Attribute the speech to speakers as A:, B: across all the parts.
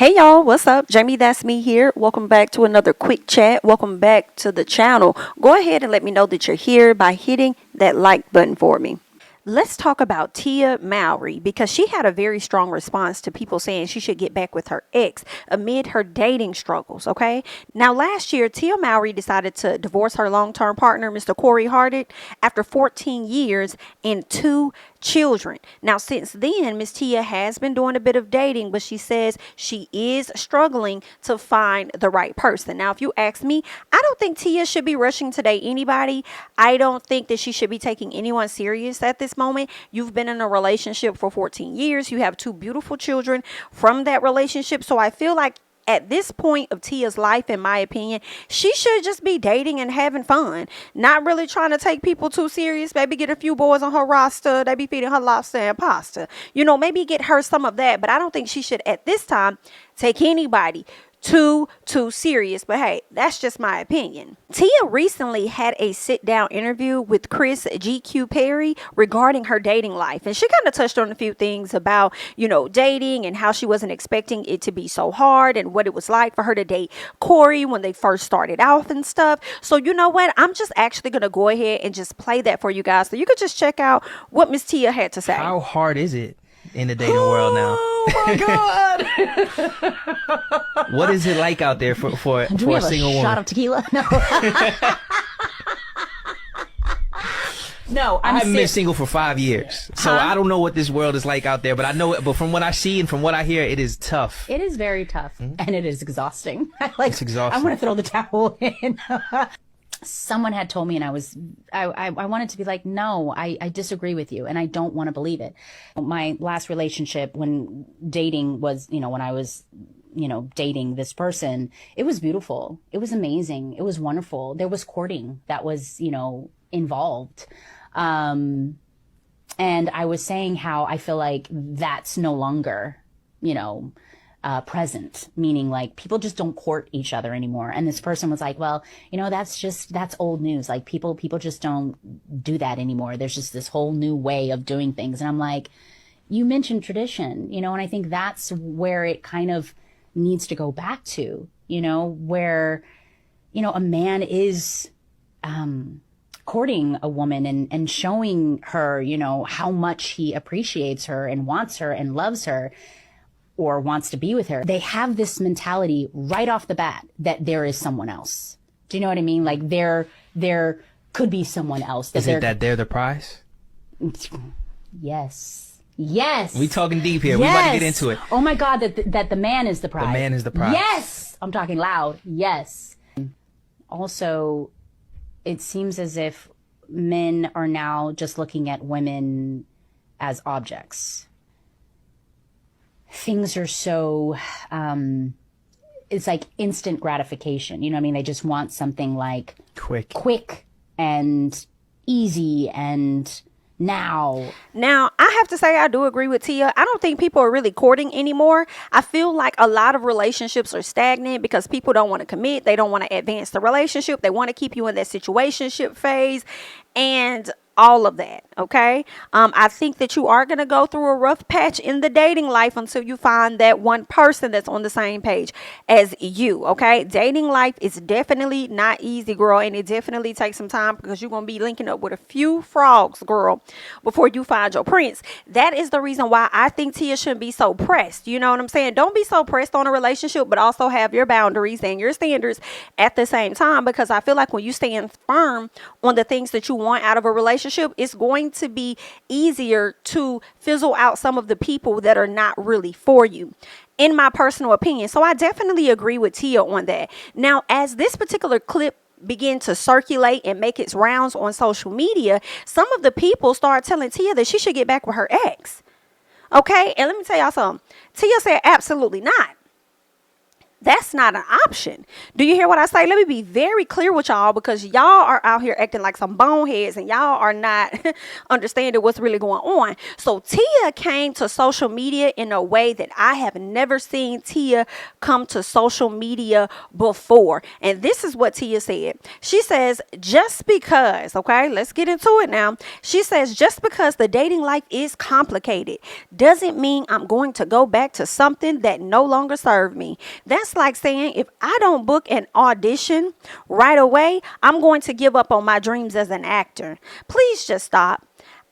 A: Hey y'all, what's up? Jamie, that's me here. Welcome back to another quick chat. Welcome back to the channel. Go ahead and let me know that you're here by hitting that like button for me. Let's talk about Tia Mowry because she had a very strong response to people saying she should get back with her ex amid her dating struggles. Okay. Now, last year, Tia Mowry decided to divorce her long-term partner, Mr. Corey Hardit, after 14 years and 2 children. Now, since then, Miss Tia has been doing a bit of dating, but she says she is struggling to find the right person. Now, if you ask me, I don't think Tia should be rushing to date anybody. I don't think that she should be taking anyone serious at this moment. You've been in a relationship for 14 years. You have 2 beautiful children from that relationship. So I feel like at this point of Tia's life, in my opinion, she should just be dating and having fun, not really trying to take people too serious. Maybe get a few boys on her roster. They be feeding her lobster and pasta. Maybe get her some of that. But I don't think she should at this time take anybody too serious. But hey, that's just my opinion. Tia recently had a sit down interview with Chris GQ Perry regarding her dating life, and she kind of touched on a few things about dating and how she wasn't expecting it to be so hard and what it was like for her to date Corey when they first started off and stuff. So you know what, I'm just actually gonna go ahead and just play that for you guys so you could just check out what Miss Tia had to say.
B: How hard is it in the dating world now?
C: Oh my god!
B: What is it like out there for a single woman?
C: Shot of tequila? No. No,
B: I haven't been single for 5 years, so I don't know what this world is like out there. But I know it. But from what I see and from what I hear, it is tough.
C: It is very tough, and it is exhausting.
B: It's exhausting.
C: I want to throw the towel in. Someone had told me, and I wanted to be like, no, I disagree with you, and I don't want to believe it. My last relationship, when dating was, when I was, dating this person, it was beautiful. It was amazing. It was wonderful. There was courting that was, involved. And I was saying how I feel like that's no longer, present, meaning like people just don't court each other anymore. And this person was like, well, that's old news. Like people just don't do that anymore. There's just this whole new way of doing things. And I'm like, you mentioned tradition, and I think that's where it kind of needs to go back to, where, a man is, courting a woman and showing her, how much he appreciates her and wants her and loves her, or wants to be with her. They have this mentality right off the bat that there is someone else. Do you know what I mean? Like there could be someone else.
B: Is it that they're the prize?
C: Yes. Yes.
B: We talking deep here.
C: Yes.
B: We about to get into it.
C: Oh my God, that the man is the prize.
B: The man is the prize.
C: Yes. I'm talking loud. Yes. Also, it seems as if men are now just looking at women as objects. Things are so, it's like instant gratification. You know what I mean? They just want something like quick and easy and now.
A: Now, I have to say I do agree with Tia. I don't think people are really courting anymore. I feel like a lot of relationships are stagnant because people don't want to commit. They don't want to advance the relationship. They want to keep you in that situationship phase and all of that. Okay. I think that you are going to go through a rough patch in the dating life until you find that one person that's on the same page as you. Okay. Dating life is definitely not easy, girl. And it definitely takes some time because you're going to be linking up with a few frogs, girl, before you find your prince. That is the reason why I think Tia shouldn't be so pressed. You know what I'm saying? Don't be so pressed on a relationship, but also have your boundaries and your standards at the same time, because I feel like when you stand firm on the things that you want out of a relationship, it's going to be easier to fizzle out some of the people that are not really for you, in my personal opinion. So I definitely agree with Tia on that. Now, as this particular clip began to circulate and make its rounds on social media, some of the people started telling Tia that she should get back with her ex. Okay, and let me tell y'all something. Tia said absolutely not. That's not an option. Do you hear what I say? Let me be very clear with y'all, because y'all are out here acting like some boneheads and y'all are not understanding what's really going on. So Tia came to social media in a way that I have never seen Tia come to social media before. And this is what Tia said. She says, just because, okay, let's get into it now. She says, just because the dating life is complicated doesn't mean I'm going to go back to something that no longer served me. That's like saying if I don't book an audition right away, I'm going to give up on my dreams as an actor. Please just stop.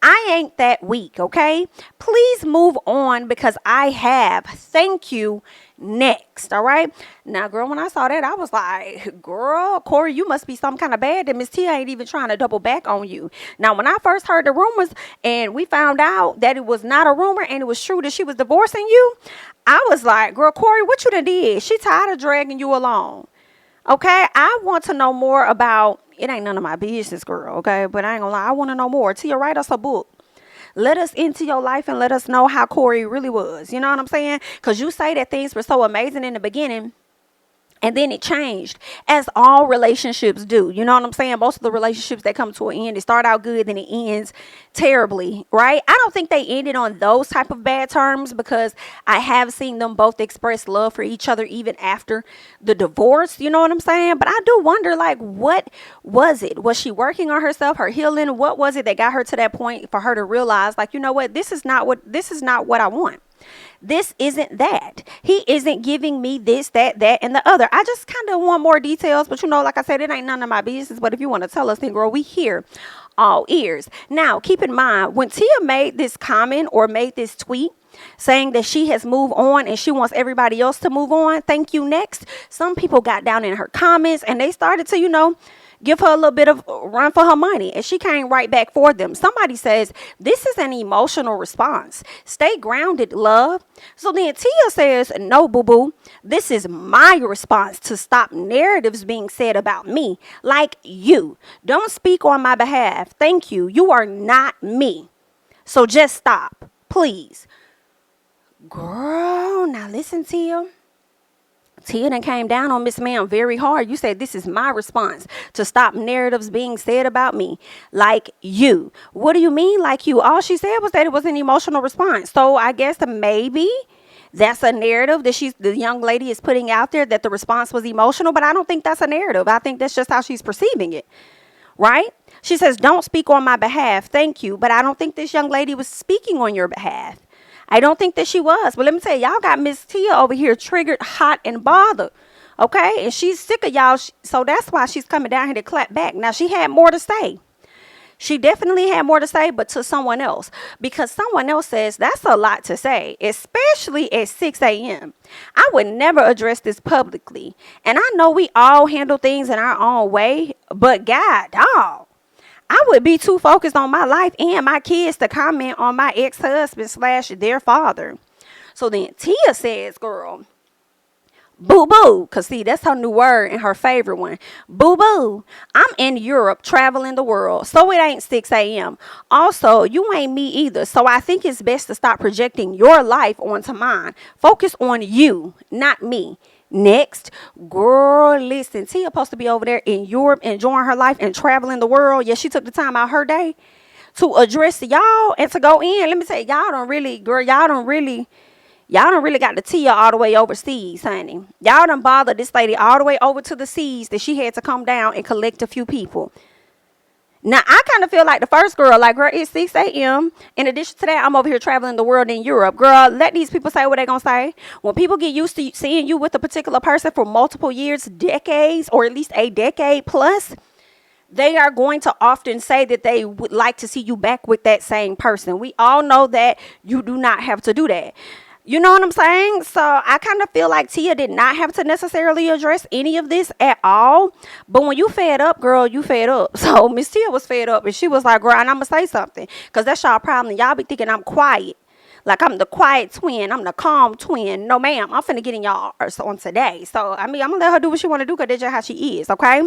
A: I ain't that weak, okay? Please move on, because I have. Thank you. Next, all right? Now, girl, when I saw that, I was like, girl, Corey, you must be some kind of bad that Miss Tia ain't even trying to double back on you. Now, when I first heard the rumors and we found out that it was not a rumor and it was true that she was divorcing you, I was like, girl, Corey, what you done did? She tired of dragging you along. Okay, I want to know more about, it ain't none of my business, girl, okay? But I ain't gonna lie, I want to know more. Tia, write us a book. Let us into your life and let us know how Corey really was. You know what I'm saying? Because you say that things were so amazing in the beginning, and then it changed, as all relationships do. You know what I'm saying? Most of the relationships that come to an end, they start out good, then it ends terribly, right? I don't think they ended on those type of bad terms, because I have seen them both express love for each other even after the divorce. You know what I'm saying? But I do wonder, like, what was it? Was she working on herself, her healing? What was it that got her to that point for her to realize, like, you know what? This is not what I want. This isn't that. He isn't giving me this, that, and the other. I just kind of want more details. But, you know, like I said, it ain't none of my business. But if you want to tell us, then, girl, we here, all ears. Now, keep in mind, when Tia made this comment or made this tweet saying that she has moved on and she wants everybody else to move on, thank you, next, some people got down in her comments and they started to, you know, give her a little bit of run for her money, and she came right back for them. Somebody says, this is an emotional response. Stay grounded, love. So then Tia says, no, boo-boo. This is my response to stop narratives being said about me. Like you. Don't speak on my behalf. Thank you. You are not me. So just stop, please. Girl, now listen, Tia. Tia done came down on Miss Ma'am very hard. You said this is my response to stop narratives being said about me. Like you. What do you mean like you? All she said was that it was an emotional response. So I guess maybe that's a narrative that the young lady is putting out there, that the response was emotional. But I don't think that's a narrative. I think that's just how she's perceiving it. Right? She says, don't speak on my behalf. Thank you. But I don't think this young lady was speaking on your behalf. I don't think that she was. But let me tell you, y'all got Miss Tia over here triggered, hot, and bothered. Okay? And she's sick of y'all. So that's why she's coming down here to clap back. Now, she had more to say. She definitely had more to say, but to someone else. Because someone else says that's a lot to say, especially at 6 a.m. I would never address this publicly. And I know we all handle things in our own way. But God, dog. I would be too focused on my life and my kids to comment on my ex-husband / their father. So then Tia says, girl, boo-boo, because see, that's her new word and her favorite one. Boo-boo, I'm in Europe traveling the world, so it ain't 6 a.m. Also, you ain't me either, so I think it's best to stop projecting your life onto mine. Focus on you, not me. Next, girl, listen, Tia supposed to be over there in Europe enjoying her life and traveling the world. Yeah, she took the time out her day to address y'all and to go in. Let me tell you, y'all don't really got the Tia all the way overseas, honey. Y'all done bothered this lady all the way over to the seas that she had to come down and collect a few people. Now, I kind of feel like the first girl, like, girl, it's 6 a.m. In addition to that, I'm over here traveling the world in Europe. Girl, let these people say what they're going to say. When people get used to seeing you with a particular person for multiple years, decades, or at least a decade plus, they are going to often say that they would like to see you back with that same person. We all know that you do not have to do that. You know what I'm saying? So I kind of feel like Tia did not have to necessarily address any of this at all. But when you fed up, girl, you fed up. So Miss Tia was fed up and she was like, girl, and I'm going to say something. Because that's y'all problem. Y'all be thinking I'm quiet. Like I'm the quiet twin. I'm the calm twin. No, ma'am. I'm finna get in y'all on today. So, I mean, I'm going to let her do what she want to do because that's just how she is. Okay?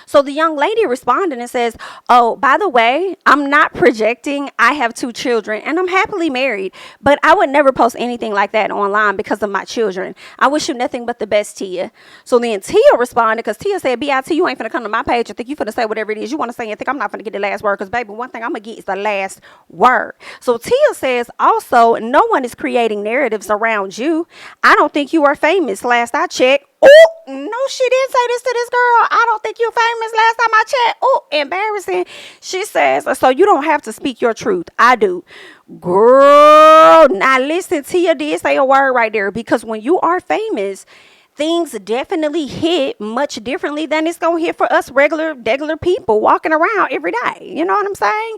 A: So the young lady responded and says, "Oh, by the way, I'm not projecting. I have 2 children and I'm happily married, but I would never post anything like that online because of my children. I wish you nothing but the best, Tia." So then Tia responded, because Tia said, "BIT, you ain't finna come to my page and think you finna say whatever it is you want to say and think I'm not finna get the last word, because baby, one thing I'm gonna get is the last word." So Tia says, "Also, no one is creating narratives around you. I don't think you are famous last I checked." Oh, no, she didn't say this to this girl. "I don't think you're famous last time I checked." Oh, embarrassing. She says, "So you don't have to speak your truth. I do." Girl, now listen, Tia did say a word right there, because when you are famous, things definitely hit much differently than it's gonna hit for us regular people walking around every day. You know what I'm saying?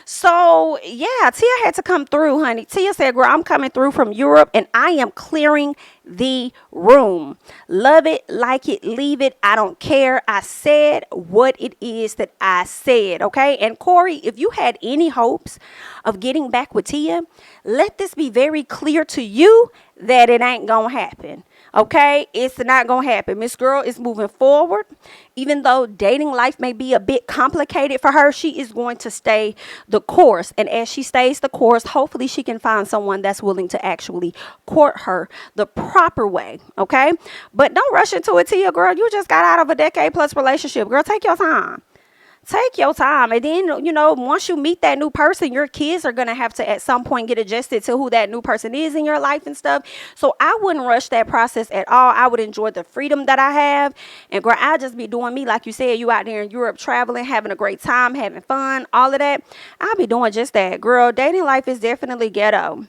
A: So yeah, Tia had to come through, honey. Tia said, "Girl, I'm coming through from Europe and I am clearing the room. Love it, like it, leave it. I don't care. I said what it is that I said." Okay. And Corey, if you had any hopes of getting back with Tia, let this be very clear to you that it ain't gonna happen. Okay, it's not gonna happen. Miss Girl is moving forward. Even though dating life may be a bit complicated for her, she is going to stay the course. And as she stays the course, hopefully she can find someone that's willing to actually court her the proper way. Okay, but don't rush into it, Tia, girl. You just got out of a decade plus relationship, girl. Take your time. Take your time. And then, once you meet that new person, your kids are going to have to at some point get adjusted to who that new person is in your life and stuff. So I wouldn't rush that process at all. I would enjoy the freedom that I have. And girl, I'll just be doing me. Like you said, you out there in Europe traveling, having a great time, having fun, all of that. I'll be doing just that. Girl, dating life is definitely ghetto.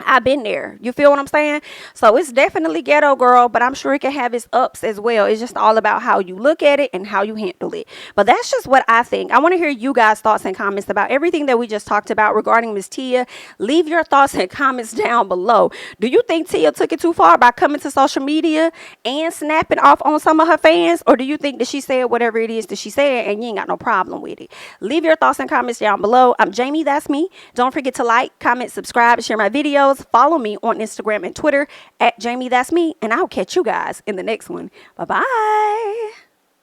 A: I've been there. You feel what I'm saying? So it's definitely ghetto, girl, but I'm sure it can have its ups as well. It's just all about how you look at it and how you handle it. But that's just what I think. I want to hear you guys' thoughts and comments about everything that we just talked about regarding Miss Tia. Leave your thoughts and comments down below. Do you think Tia took it too far by coming to social media and snapping off on some of her fans? Or do you think that she said whatever it is that she said and you ain't got no problem with it? Leave your thoughts and comments down below. I'm Jamie, that's me. Don't forget to like, comment, subscribe, share my videos. Follow me on Instagram and Twitter at JamiThatsMe, and I'll catch you guys in the next one. Bye-bye.